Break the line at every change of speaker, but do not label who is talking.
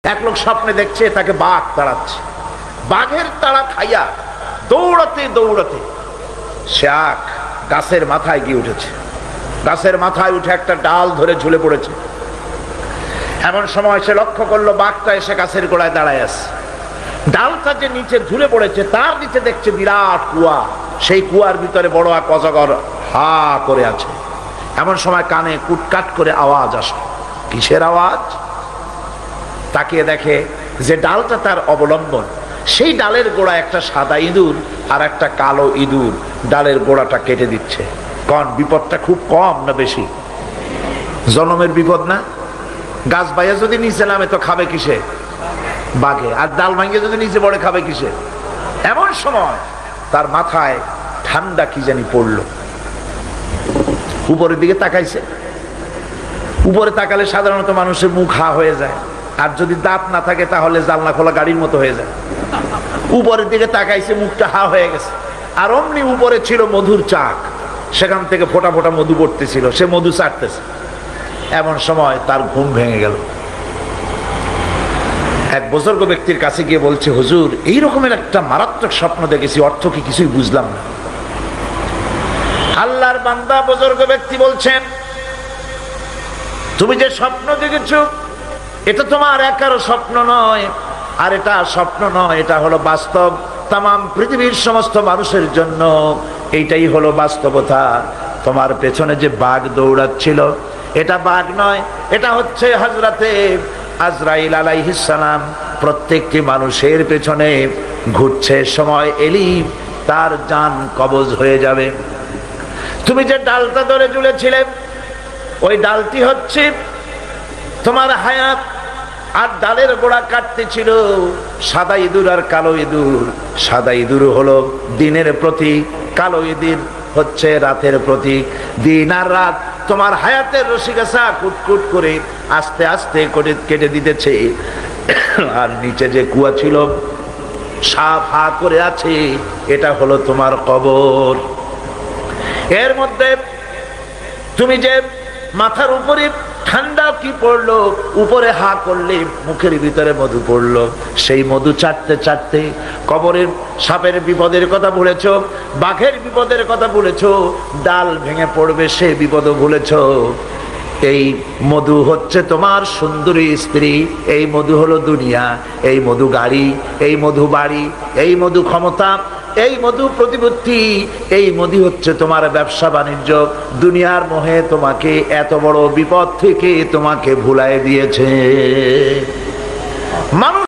এক লোক স্বপ্নে দেখছে তাকে বাঘ তাড়াচ্ছে, বাঘের তাড়া খাইয়া দৌড়াতে দৌড়াতে সে গাছের মাথায় গিয়ে উঠেছে। গাছের মাথায় উঠে একটা ডাল ধরে ঝুলে পড়েছে। এমন সময় সে লক্ষ্য করলো বাঘটা এসে গাছের গোড়ায় দাঁড়ায় আছে। ডালটা যে নিচে ঝুলে পড়েছে তার নিচে দেখছে বিরাট কুয়া, সেই কুয়ার ভিতরে বড় এক অজগর হা করে আছে। এমন সময় কানে কুটকাট করে আওয়াজ আসে। কিসের আওয়াজ? তাকিয়ে দেখে যে ডালটা তার অবলম্বন, সেই ডালের গোড়া একটা সাদা ইঁদুর আর একটা কালো ইঁদুর ডালের গোড়াটা কেটে দিচ্ছে। কোন বিপদটা খুব কম না বেশি? জনমের বিপদ না? গাছ বাইয়া যদি নিচে নামে তো খাবে কিসে? বাঘে। আর ডাল ভাঙে যদি নিচে পড়ে খাবে কিসে? এমন সময় তার মাথায় ঠান্ডা কি জানি পড়লো। উপরের দিকে তাকাইছে। উপরে তাকালে সাধারণত মানুষের মুখ হা হয়ে যায়, আর যদি দাঁত না থাকে তাহলে জানলা খোলা গাড়ির মতো হয়ে যায়। উপরের দিকে তাকাইছে, মুখটা হা হয়ে গেছে। আর অমনি উপরে ছিল মধুর চাক, সেখান থেকে ফোটা ফোটা মধু পড়তেছিল, সে মধু চাটতেছে। এমন সময় তার ঘুম ভেঙে গেল। এক বুজুর্গ ব্যক্তির কাছে গিয়ে বলছে, হুজুর এই রকমের একটা মারাত্মক স্বপ্ন দেখেছি, অর্থ কি কিছুই বুঝলাম না। আল্লাহর বান্দা বুজুর্গ ব্যক্তি বলছেন, তুমি যে স্বপ্ন দেখেছ এটা তোমার একারও স্বপ্ন নয়, আর এটা স্বপ্ন নয়, এটা হলো বাস্তব। তামাম পৃথিবীর সমস্ত মানুষের জন্য এইটাই হলো বাস্তবতা। তোমার পেছনে যে বাঘ দৌড়াচ্ছিল এটা বাঘ নয়, এটা হচ্ছে হযরতে আজরাইল আলাইহিস সালাম। প্রত্যেকটি মানুষের পেছনে ঘুরছে, সময় এলেই তার জান কবজ হয়ে যাবে। তুমি যে ডালটা ধরে ঝুলেছিলে ওই ডালটি হচ্ছে তোমার হায়াত, আর ডালের গোড়া কাটতেছিল সাদা ইঁদুর আর কালো ইঁদুর। সাদা ইঁদুর হলো দিনের প্রতীক, কালো ইঁদুর হচ্ছে রাতের প্রতীক। দিন আর রাত তোমার হায়াতের রশিগাছা কুটকুট করে আস্তে আস্তে করে কেটে দিতেছে। আর নিচে যে কুয়া ছিল সাফ হা করে আছে, এটা হলো তোমার কবর। এর মধ্যে তুমি যে মাথার উপরে ঠান্ডা কি পড়লো, উপরে হা করলে মুখের ভিতরে মধু পড়লো, সেই মধু চাটতে চাটতে কবরের সাপের বিপদের কথা ভুলেছ, বাঘের বিপদের কথা ভুলেছ, ডাল ভেঙে পড়বে সে বিপদও ভুলেছ। এই মধু হচ্ছে তোমার সুন্দরী স্ত্রী, এই মধু হলো দুনিয়া, এই মধু গাড়ি, এই মধু বাড়ি, এই মধু ক্ষমতা, এই মধু প্রতিপত্তি, এই মধু হচ্ছে তোমার ব্যবসা বাণিজ্য। দুনিয়ার মোহে তোমাকে এত বড় বিপদ থেকে তোমাকে ভুলায় দিয়েছে মানুষ।